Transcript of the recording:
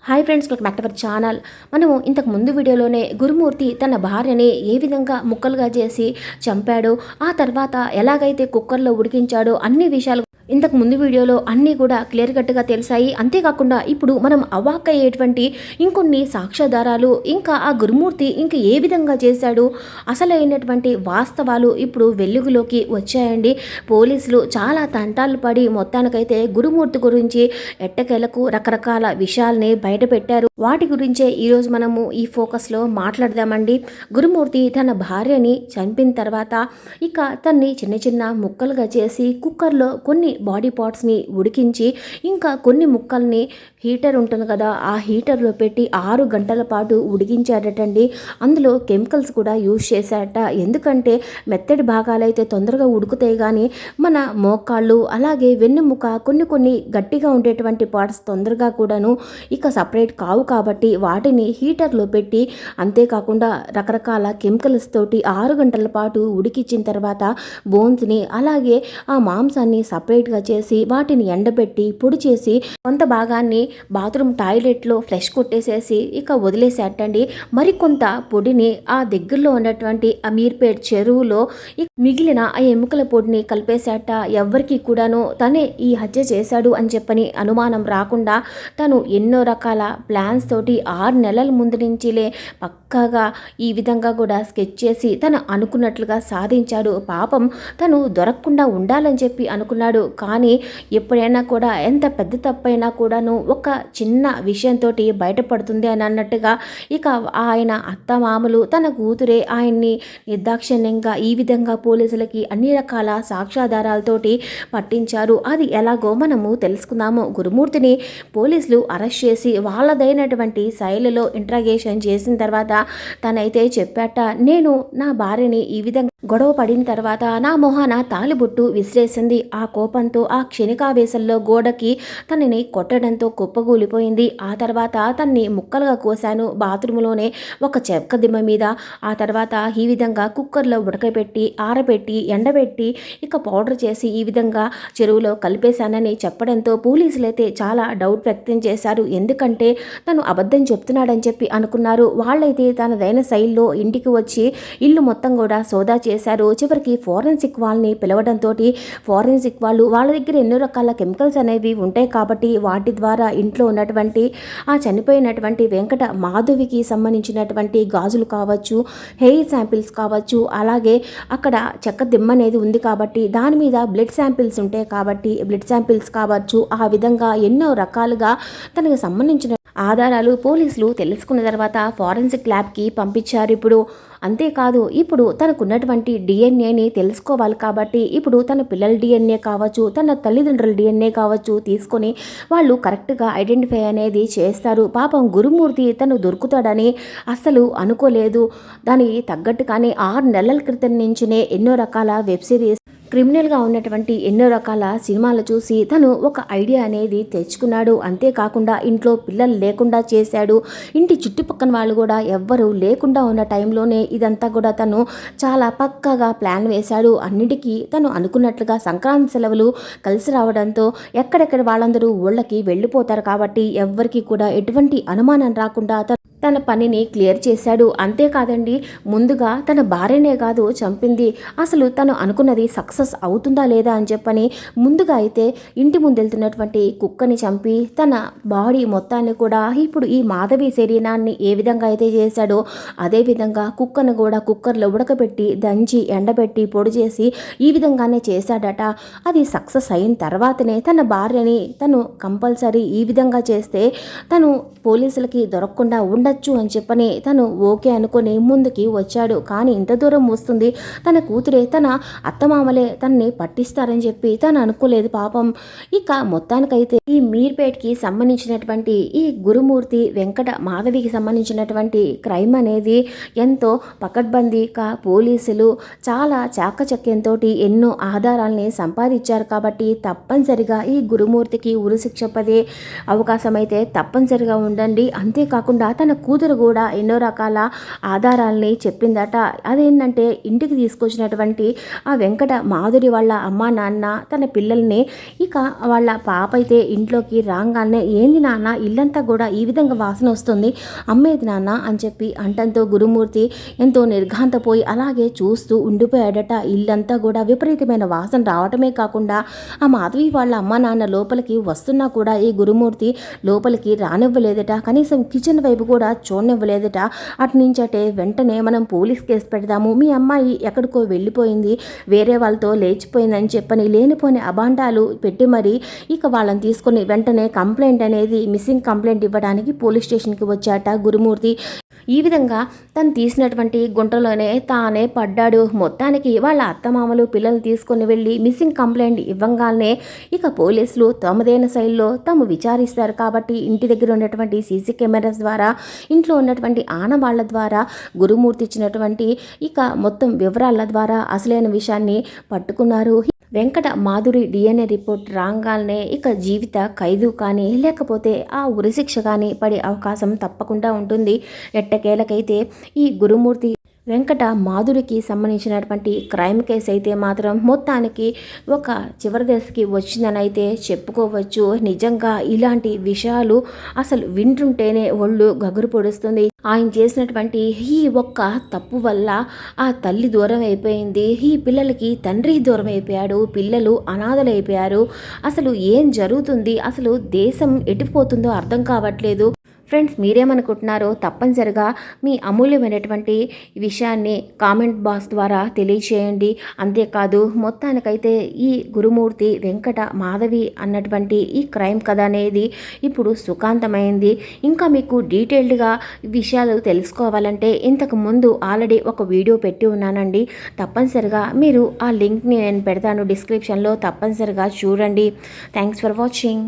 Hi friends, welcome back to our channel. మనము ఇంతకు ముందు వీడియోలోనే గురుమూర్తి తన భార్యని ఏ విధంగా ముక్కలుగా చేసి చంపాడో, ఆ తర్వాత ఎలాగైతే కుక్కర్లో ఉడికించాడో అన్ని విషయాలు ఇంతకు ముందు వీడియోలో అన్నీ కూడా క్లియర్ కట్గా తెలిసాయి. అంతేకాకుండా ఇప్పుడు మనం అవాక్కయ్యేటువంటి ఇంకొన్ని సాక్ష్యాధారాలు, ఇంకా ఆ గురుమూర్తి ఇంకా ఏ విధంగా చేశాడు, అసలైనటువంటి వాస్తవాలు ఇప్పుడు వెలుగులోకి వచ్చాయండి. పోలీసులు చాలా తంటాలు పడి మొత్తానికైతే గురుమూర్తి గురించి ఎట్టకేలకు రకరకాల విషయాల్ని బయటపెట్టారు. వాటి గురించే ఈరోజు మనము ఈ ఫోకస్లో మాట్లాడదామండి. గురుమూర్తి తన భార్యని చంపిన తర్వాత ఇక తన్ని చిన్న చిన్న ముక్కలుగా చేసి కుక్కర్లో కొన్ని బాడీ పార్ట్స్ని ఉడికించి ఇంకా కొన్ని ముక్కల్ని హీటర్ ఉంటుంది కదా, ఆ హీటర్లో పెట్టి 6 గంటల పాటు ఉడికించాడటండి. అందులో కెమికల్స్ కూడా యూజ్ చేశాడట. ఎందుకంటే మెత్తడి భాగాలైతే తొందరగా ఉడుకుతాయి, కానీ మన మోకాళ్ళు అలాగే వెన్నుముక కొన్ని గట్టిగా ఉండేటువంటి పార్ట్స్ తొందరగా కూడాను ఇక సపరేట్ కావు. కాబట్టి వాటిని హీటర్లో పెట్టి, అంతేకాకుండా రకరకాల కెమికల్స్ తోటి 6 గంటల పాటు ఉడికించిన తర్వాత బోన్స్ని అలాగే ఆ మాంసాన్ని సపరేట్గా చేసి వాటిని ఎండబెట్టి పొడి చేసి కొంత భాగాన్ని బాత్రూమ్ టాయిలెట్లో ఫ్లష్ కొట్టేసేసి ఇక వదిలేసేటండి. మరికొంత పొడిని ఆ దగ్గరలో ఉన్నటువంటి అమీర్పేట్ చెరువులో మిగిలిన ఆ ఎముకల పొడిని కలిపేసేట. ఎవ్వరికి కూడాను తనే ఈ హత్య చేశాడు అని చెప్పని అనుమానం రాకుండా తను ఎన్నో రకాల ప్లాన్స్ తోటి 6 నెలల ముందు నుంచిలే పక్కాగా ఈ విధంగా కూడా స్కెచ్ చేసి తను అనుకున్నట్లుగా సాధించాడు. పాపం తను దొరకకుండా ఉండాలని చెప్పి అనుకున్నాడు. కానీ ఎప్పుడైనా కూడా ఎంత పెద్ద తప్పైనా కూడాను ఒక చిన్న విషయంతో బయటపడుతుంది అని అన్నట్టుగా ఇక ఆయన అత్తమామలు తన కూతురే ఆయన్ని నిర్దాక్షిణ్యంగా ఈ విధంగా పోలీసులకి అన్ని రకాల సాక్ష్యాధారాలతోటి పట్టించారు. అది ఎలాగో మనము తెలుసుకుందాము. గురుమూర్తిని పోలీసులు అరెస్ట్ చేసి వాళ్ళదైనటువంటి శైలిలో ఇంట్రాగేషన్ చేసిన తర్వాత తనైతే చెప్పాట, నేను నా భార్యని ఈ విధంగా గొడవ పడిన తర్వాత నా మొహాన తాలిబొట్టు విసిరేసింది. ఆ కోపంతో ఆ క్షణికావేశంలో గోడకి తనని కొట్టడంతో కుప్పగూలిపోయింది. ఆ తర్వాత తన్ని ముక్కలుగా కోసాను బాత్రూంలోనే ఒక చెక్క దిమ్మ మీద. ఆ తర్వాత ఈ విధంగా కుక్కర్లో ఉడకబెట్టి ఆరబెట్టి ఎండబెట్టి ఇక పౌడర్ చేసి ఈ విధంగా చెరువులో కలిపేశానని చెప్పడంతో పోలీసులు అయితే చాలా డౌట్ వ్యక్తం చేశారు. ఎందుకంటే తను అబద్ధం చెప్తున్నాడని చెప్పి అనుకున్నారు. వాళ్ళైతే తనదైన శైలిలో ఇంటికి వచ్చి ఇల్లు మొత్తం కూడా సోదా చేశారు. చివరికి ఫోరెన్సిక్ వాళ్ళని పిలవడంతో ఫోరెన్సిక్ వాళ్ళు వాళ్ళ దగ్గర ఎన్నో రకాల కెమికల్స్ అనేవి ఉంటాయి కాబట్టి వాటి ద్వారా ఇంట్లో ఉన్నటువంటి ఆ చనిపోయినటువంటి వెంకట మాధవికి సంబంధించినటువంటి గాజులు కావచ్చు, హెయిర్ శాంపిల్స్ కావచ్చు, అలాగే అక్కడ చెక్క దిమ్మ అనేది ఉంది కాబట్టి దాని మీద బ్లడ్ శాంపిల్స్ ఉంటాయి కాబట్టి బ్లడ్ శాంపిల్స్ కావచ్చు, ఆ విధంగా ఎన్నో రకాలుగా తనకు సంబంధించిన ఆధారాలు పోలీసులు తెలుసుకున్న తర్వాత ఫోరెన్సిక్ ల్యాబ్కి పంపించారు. ఇప్పుడు అంతేకాదు, ఇప్పుడు తనకున్నటువంటి డిఎన్ఏని తెలుసుకోవాలి కాబట్టి ఇప్పుడు తన పిల్లల డిఎన్ఏ కావచ్చు, తన తల్లిదండ్రుల డిఎన్ఏ కావచ్చు తీసుకొని వాళ్ళు కరెక్ట్గా ఐడెంటిఫై అనేది చేస్తారు. పాపం గురుమూర్తి తను దొరుకుతాడని అస్సలు అనుకోలేదు. దానికి తగ్గట్టుగానే 6 నెలల క్రితం నుంచినే ఎన్నో రకాల వెబ్ సిరీస్, క్రిమినల్గా ఉన్నటువంటి ఎన్నో రకాల సినిమాలు చూసి తను ఒక ఐడియా అనేది తెచ్చుకున్నాడు. అంతేకాకుండా ఇంట్లో పిల్లలు లేకుండా చేశాడు. ఇంటి చుట్టుపక్కల వాళ్ళు కూడా ఎవ్వరూ లేకుండా ఉన్న టైంలోనే ఇదంతా కూడా తను చాలా పక్కాగా ప్లాన్ వేశాడు. అన్నిటికీ తను అనుకున్నట్లుగా సంక్రాంతి సెలవులు కలిసి రావడంతో ఎక్కడెక్కడ వాళ్ళందరూ ఊళ్ళకి వెళ్ళిపోతారు కాబట్టి ఎవ్వరికి కూడా ఎటువంటి అనుమానం రాకుండా తన పనిని క్లియర్ చేశాడు. అంతేకాదండి, ముందుగా తన భార్యనే కాదు చంపింది, అసలు తను అనుకున్నది సక్సెస్ అవుతుందా లేదా అని చెప్పని ముందుగా అయితే ఇంటి ముందు వెళ్తున్నటువంటి కుక్కని చంపి తన బాడీ మొత్తాన్ని కూడా ఇప్పుడు ఈ మాధవి శరీరాన్ని ఏ విధంగా అయితే చేశాడో అదేవిధంగా కుక్కను కూడా కుక్కర్లో ఉడకబెట్టి దంచి ఎండబెట్టి పొడి చేసి ఈ విధంగానే చేశాడట. అది సక్సెస్ అయిన తర్వాతనే తన భార్యని తను కంపల్సరీ ఈ విధంగా చేస్తే తను పోలీసులకి దొరకకుండా ఉండొచ్చు అని చెప్పని తను ఓకే అనుకొని ముందుకి వచ్చాడు. కానీ ఇంత దూరం వస్తుంది తన కూతురే, తన అత్తమామలే తనని పట్టిస్తారని చెప్పి తను అనుకోలేదు పాపం. ఇక మొత్తానికైతే ఈ మీర్పేట్కి సంబంధించినటువంటి ఈ గురుమూర్తి వెంకట మాధవికి సంబంధించినటువంటి క్రైమ్ అనేది ఎంతో పకడ్బందీగా పోలీసులు చాలా చాకచక్యంతో ఎన్నో ఆధారాలని సంపాదించారు కాబట్టి తప్పనిసరిగా ఈ గురుమూర్తికి ఉరిశిక్ష పడే అవకాశం అయితే తప్పనిసరిగా ఉండండి. అంతేకాకుండా తన కూతురు కూడా ఎన్నో రకాల ఆధారాల్ని చెప్పిందట. అదేంటంటే ఇంటికి తీసుకొచ్చినటువంటి ఆ వెంకట మాధురి వాళ్ళ అమ్మా నాన్న తన పిల్లల్ని ఇక వాళ్ళ పాప అయితే ఇంట్లోకి రాగానే ఏంది నాన్న ఇల్లంతా కూడా ఈ విధంగా వాసన వస్తుంది, అమ్మేది నాన్న అని చెప్పి అంటంతో గురుమూర్తి ఎంతో నిర్ఘాంతపోయి అలాగే చూస్తూ ఉండిపోయాడట. ఇల్లంతా కూడా విపరీతమైన వాసన రావటమే కాకుండా ఆ మాధవి వాళ్ళ అమ్మా నాన్న లోపలికి వస్తున్నా కూడా ఈ గురుమూర్తి లోపలికి రానివ్వలేదట. కనీసం కిచెన్ వైపు కూడా చూడనివ్వలేదట. అటు నుంచటే వెంటనే మనం పోలీస్ కేసు పెడదాము, మీ అమ్మాయి ఎక్కడికో వెళ్ళిపోయింది, వేరే వాళ్ళతో లేచిపోయిందని చెప్పని లేనిపోని అబాండాలు పెట్టి మరి ఇక వాళ్ళని తీసుకొని వెంటనే కంప్లైంట్ అనేది మిస్సింగ్ కంప్లైంట్ ఇవ్వడానికి పోలీస్ స్టేషన్కి వచ్చాట గురుమూర్తి. ఈ విధంగా తను తీసినటువంటి గుంటలోనే తానే పడ్డాడు. మొత్తానికి వాళ్ళ అత్తమామలు పిల్లల్ని తీసుకొని వెళ్ళి మిస్సింగ్ కంప్లైంట్ ఇవ్వంగానే ఇక పోలీసులు తమదైన శైలిలో తాము విచారిస్తారు కాబట్టి ఇంటి దగ్గర ఉన్నటువంటి సీసీ కెమెరాస్ ద్వారా ఇంట్లో ఉన్నటువంటి ఆనవాళ్ల ద్వారా గురుమూర్తి ఇచ్చినటువంటి ఇక మొత్తం వివరాల ద్వారా అసలైన విషయాన్ని పట్టుకున్నారు. వెంకట మాధురి DNA రిపోర్ట్ రాగానే ఇక జీవిత ఖైదు కానీ లేకపోతే ఆ ఉరిశిక్ష కానీ పడే అవకాశం తప్పకుండా ఉంటుంది. ఎట్టకేలకైతే ఈ గురుమూర్తి వెంకట మాధురికి సంబంధించినటువంటి క్రైమ్ కేసు అయితే మాత్రం మొత్తానికి ఒక చివరి దశకి వచ్చిందని అయితే చెప్పుకోవచ్చు. నిజంగా ఇలాంటి విషయాలు అసలు వింటుంటేనే ఒళ్ళు గగురు పొడుస్తుంది. ఆయన చేసినటువంటి ఈ ఒక్క తప్పు వల్ల ఆ తల్లి దూరం అయిపోయింది, ఈ పిల్లలకి తండ్రి దూరం అయిపోయాడు, పిల్లలు అనాథలైపోయారు. అసలు ఏం జరుగుతుంది, అసలు దేశం ఎటుపోతుందో అర్థం కావట్లేదు. ఫ్రెండ్స్, మీరేమనుకుంటున్నారో తప్పనిసరిగా మీ అమూల్యమైనటువంటి విషయాన్ని కామెంట్ బాక్స్ ద్వారా తెలియచేయండి. అంతేకాదు మొత్తానికైతే ఈ గురుమూర్తి వెంకట మాధవి అన్నటువంటి ఈ క్రైమ్ కథ అనేది ఇప్పుడు సుఖాంతమైంది. ఇంకా మీకు డీటెయిల్డ్గా విషయాలు తెలుసుకోవాలంటే ఇంతకు ముందు ఆల్రెడీ ఒక వీడియో పెట్టి ఉన్నానండి. తప్పనిసరిగా మీరు ఆ లింక్ని నేను పెడతాను డిస్క్రిప్షన్లో, తప్పనిసరిగా చూడండి. Thanks for watching.